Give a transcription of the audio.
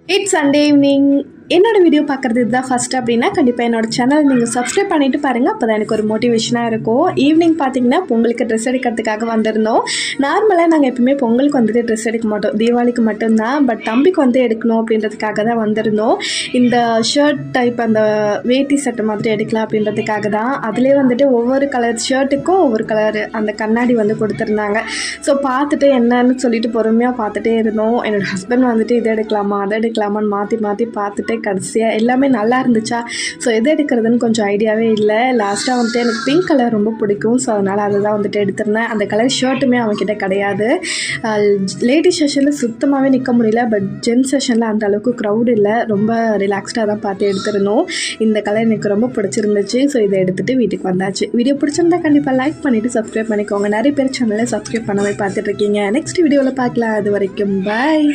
It's Sunday evening. என்னோட video பார்க்குறது இதுதான் ஃபஸ்ட்டு அப்படின்னா கண்டிப்பாக என்னோட சேனல் நீங்கள் சப்ஸ்கிரைப் பண்ணிவிட்டு பாருங்கள். அப்போ தான் எனக்கு ஒரு மோட்டிவேஷனாக இருக்கும். ஈவினிங் பார்த்தீங்கன்னா பொங்கலுக்கு ட்ரெஸ் எடுக்கிறதுக்காக வந்திருந்தோம். நார்மலாக நாங்கள் எப்பவுமே பொங்கலுக்கு வந்துட்டு ட்ரெஸ் எடுக்க மாட்டோம், தீபாவளிக்கு மட்டும்தான். பட் தம்பிக்கு வந்து எடுக்கணும் அப்படின்றதுக்காக தான் வந்திருந்தோம். இந்த ஷர்ட் டைப் அந்த வேட்டி சட்டை மாதிரி எடுக்கலாம் அப்படின்றதுக்காக தான். அதிலே வந்துட்டு ஒவ்வொரு கலர் ஷர்ட்டுக்கும் ஒவ்வொரு கலர் அந்த கண்ணாடி வந்து கொடுத்துருந்தாங்க. ஸோ பார்த்துட்டு என்னன்னு சொல்லிட்டு பொறுமையாக பார்த்துட்டே இருந்தோம். என்னோடய ஹஸ்பண்ட் வந்துட்டு இதை எடுக்கலாமா அதை எடுக்கலாமான்னு மாற்றி மாற்றி பார்த்துட்டு கடைசியாக எல்லாமே நல்லா இருந்துச்சா. ஸோ எது எடுக்கிறதுன்னு கொஞ்சம் ஐடியாவே இல்லை. லாஸ்ட்டாக வந்துட்டு எனக்கு பிங்க் கலர் ரொம்ப பிடிக்கும். ஸோ அதனால் அதை தான் வந்துட்டு எடுத்திருந்தேன். அந்த கலர் ஷர்ட்டுமே அவன்கிட்ட கிடையாது. லேடிஸ் செஷனில் சுத்தமாகவே நிற்க முடியல. பட் ஜென்ஸ் செஷனில் அந்த அளவுக்கு க்ரௌட் இல்லை. ரொம்ப ரிலாக்ஸ்டாக தான் பார்த்து எடுத்துருந்தோம். இந்த கலர் எனக்கு ரொம்ப பிடிச்சிருந்துச்சு. ஸோ இதை எடுத்துகிட்டு வீட்டுக்கு வந்தாச்சு. வீடியோ பிடிச்சிருந்தா கண்டிப்பாக லைக் பண்ணிவிட்டு சப்ஸ்கிரைப் பண்ணிக்கோங்க. நிறைய பேர் சேனலில் சப்ஸ்கிரைப் பண்ணவே பார்த்துட்ருக்கீங்க. நெக்ஸ்ட் வீடியோவில் பார்க்கலாம். அது வரைக்கும் பாய்.